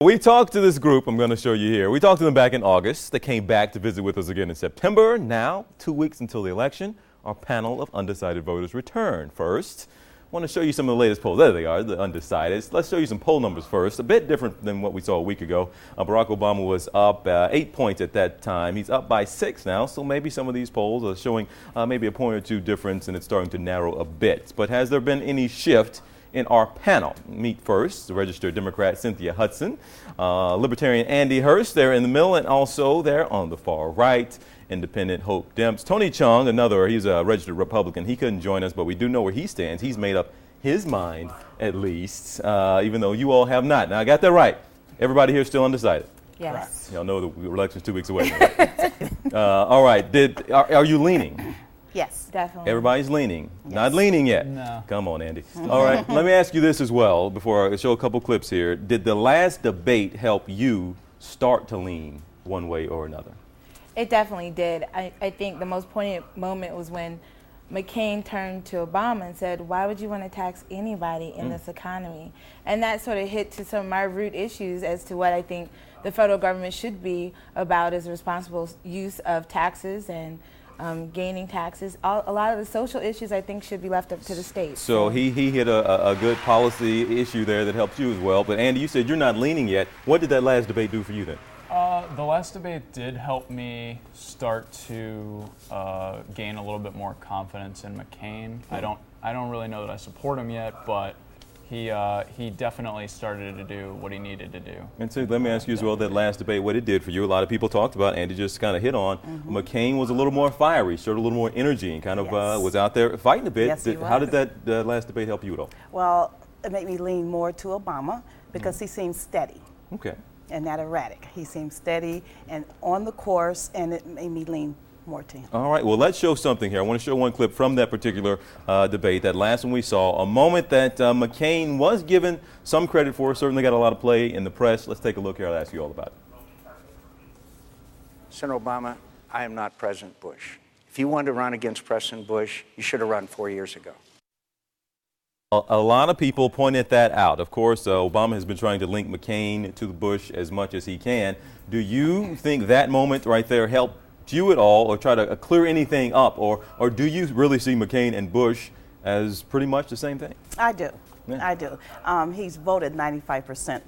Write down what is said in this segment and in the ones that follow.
We talked to this group I'm going to show you here. We talked to them back in August. They came back to visit with us again in September. Now, 2 weeks until the election, our panel of undecided voters return. First, I want to show you some of the latest polls. There they are, the undecideds. Let's show you some poll numbers first. A bit different than what we saw a week ago. Barack Obama was up 8 points at that time. He's up by 6 now, so maybe some of these polls are showing maybe a point or two difference, and it's starting to narrow a bit. But has there been any shift in our panel? Meet first the registered Democrat Cynthia Hudson, Libertarian Andy Hurst there in the middle, and also there on the far right, Independent Hope Demps. Tony Chung, he's a registered Republican. He couldn't join us, but we do know where he stands. He's made up his mind, at least, even though you all have not. Now, I got that right. Everybody here is still undecided. Yes. Y'all know the election's 2 weeks away. All right. Are you leaning? Yes, definitely. Everybody's leaning. Yes. Not leaning yet. No. Come on, Andy. All right. Let me ask you this as well before I show a couple clips here. Did the last debate help you start to lean one way or another? It definitely did. I think the most poignant moment was when McCain turned to Obama and said, why would you want to tax anybody in this economy? And that sort of hit to some of my root issues as to what I think the federal government should be about is responsible use of taxes and gaining taxes. A lot of the social issues I think should be left up to the states. So he hit a good policy issue there that helps you as well. But Andy, you said you're not leaning yet. What did that last debate do for you then? The last debate did help me start to gain a little bit more confidence in McCain. I don't really know that I support him yet, but he definitely started to do what he needed to do. And so let me ask you as well, that last debate, what it did for you. A lot of people talked about, Andy just kind of hit on, McCain was a little more fiery, showed a little more energy, and kind of was out there fighting a bit. Yes, he was. How did that last debate help you at all? Well, it made me lean more to Obama because he seemed steady. Okay. And not erratic. He seemed steady and on the course, and it made me lean more to him. All right, well, let's show something here. I want to show one clip from that particular debate, that last one we saw, a moment that McCain was given some credit for, certainly got a lot of play in the press. Let's take a look here. I'll ask you all about it. Senator Obama, I am not President Bush. If you wanted to run against President Bush, you should have run 4 years ago. A lot of people pointed that out. Of course, Obama has been trying to link McCain to Bush as much as he can. Do you think that moment right there helped you at all, or try to clear anything up, or do you really see McCain and Bush as pretty much the same thing? I do. Yeah. I do. He's voted 95%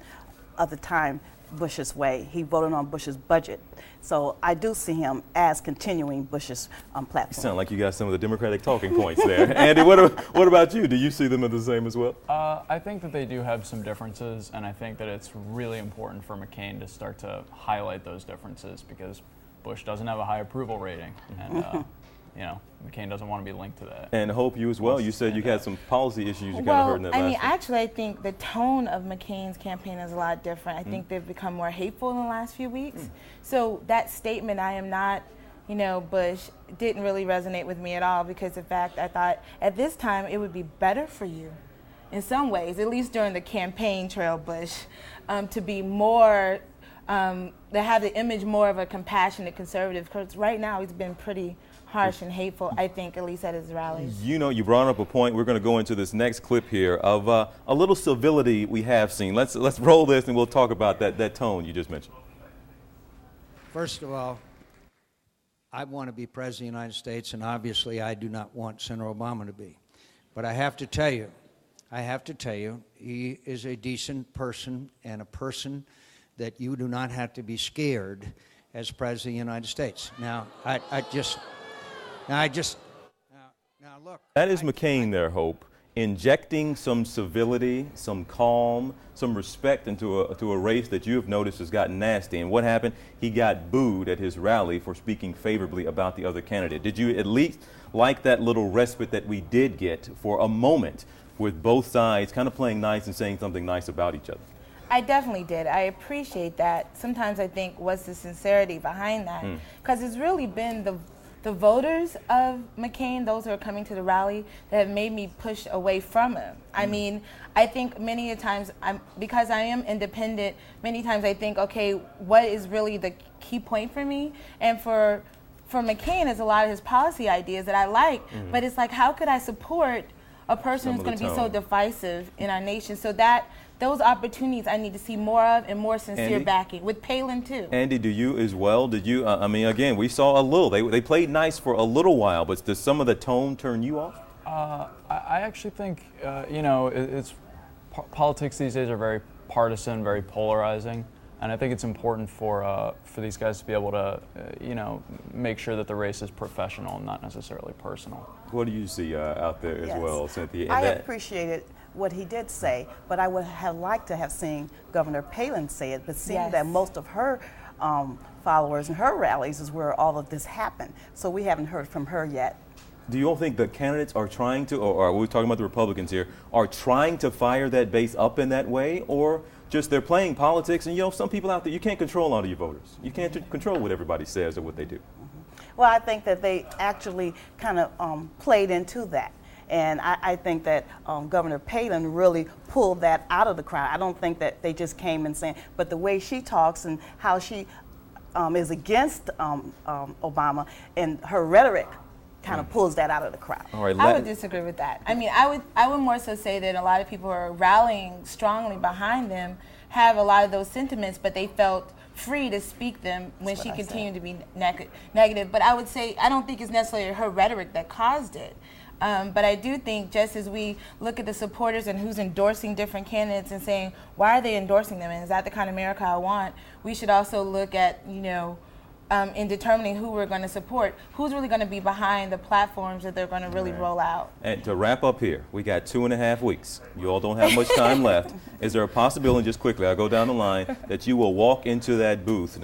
of the time Bush's way. He voted on Bush's budget. So I do see him as continuing Bush's platform. You sound like you got some of the Democratic talking points there. Andy, what about you? Do you see them as the same as well? I think that they do have some differences, and I think that it's really important for McCain to start to highlight those differences because Bush doesn't have a high approval rating, and McCain doesn't want to be linked to that. And Hope, you as well. You said you had some policy issues you kind of heard in that last one. Actually, I think the tone of McCain's campaign is a lot different. I think they've become more hateful in the last few weeks. So that statement, I am not, Bush, didn't really resonate with me at all because, in fact, I thought at this time it would be better for you in some ways, at least during the campaign trail, Bush, to be more, to have the image more of a compassionate conservative, because right now he's been pretty harsh and hateful, I think, at least at his rallies. You brought up a point. We're going to go into this next clip here of a little civility we have seen. Let's roll this and we'll talk about that tone you just mentioned. First of all, I want to be President of the United States, and obviously I do not want Senator Obama to be. But I have to tell you, he is a decent person and a person that you do not have to be scared as President of the United States. Now, look. That is McCain there, Hope, injecting some civility, some calm, some respect into a race that you have noticed has gotten nasty. And what happened? He got booed at his rally for speaking favorably about the other candidate. Did you at least like that little respite that we did get for a moment with both sides kind of playing nice and saying something nice about each other? I definitely did. I appreciate that. Sometimes I think, what's the sincerity behind that? Because it's really been the voters of McCain, those who are coming to the rally, that have made me push away from him. I mean, I think many a times, because I am independent, many times I think, okay, what is really the key point for me? And for McCain, is a lot of his policy ideas that I like, but it's like, how could I support a person who's going to be so divisive in our nation? So that those opportunities I need to see more of and more sincere Andy? backing, with Palin too. Andy, do you as well? Did you, I mean, again, we saw a little. They played nice for a little while, but does some of the tone turn you off? I actually think, you know, politics these days are very partisan, very polarizing. And I think it's important for these guys to be able to, you know, make sure that the race is professional and not necessarily personal. What do you see out there as well, Cynthia? I appreciated what he did say, but I would have liked to have seen Governor Palin say it, but seeing that most of her followers and her rallies is where all of this happened. So we haven't heard from her yet. Do you all think the candidates are trying to, or we're talking about the Republicans here, are trying to fire that base up in that way, or just they're playing politics? And, you know, some people out there, you can't control all of your voters. You can't control what everybody says or what they do. Well, I think that they actually kind of played into that. And I think that Governor Palin really pulled that out of the crowd. I don't think that they just came and saying, but the way she talks and how she is against Obama and her rhetoric kind of pulls that out of the crowd. All right, I would disagree with that. I mean, I would more so say that a lot of people who are rallying strongly behind them have a lot of those sentiments, but they felt free to speak them when she continued to be negative. But I would say I don't think it's necessarily her rhetoric that caused it. But I do think just as we look at the supporters and who's endorsing different candidates and saying, why are they endorsing them and is that the kind of America I want, we should also look at, you know, in determining who we're going to support, who's really going to be behind the platforms that they're going to really roll out. And to wrap up here, we got 2.5 weeks. You all don't have much time left. Is there a possibility, just quickly, I'll go down the line, that you will walk into that booth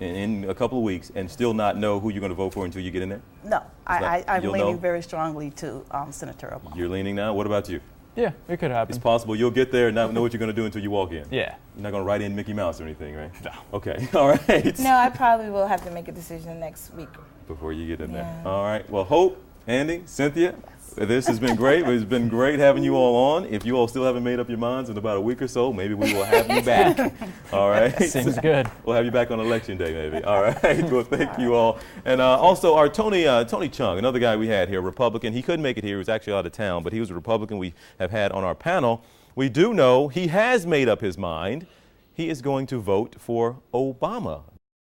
in a couple of weeks and still not know who you're going to vote for until you get in there? No, I'm leaning very strongly to Senator Obama. You're leaning now? What about you? Yeah, it could happen. It's possible you'll get there and not know what you're going to do until you walk in. Yeah. You're not going to write in Mickey Mouse or anything, right? No. Okay, all right. No, I probably will have to make a decision next week. Before you get in there. All right. Well, Hope, Andy, Cynthia, this has been great. It's been great having you all on. If you all still haven't made up your minds in about a week or so, maybe we will have you back. All right? Seems good. We'll have you back on Election Day, maybe. All right. Well, thank you all. And also our Tony Chung, another guy we had here, Republican. He couldn't make it here. He was actually out of town, but he was a Republican we have had on our panel. We do know he has made up his mind. He is going to vote for Obama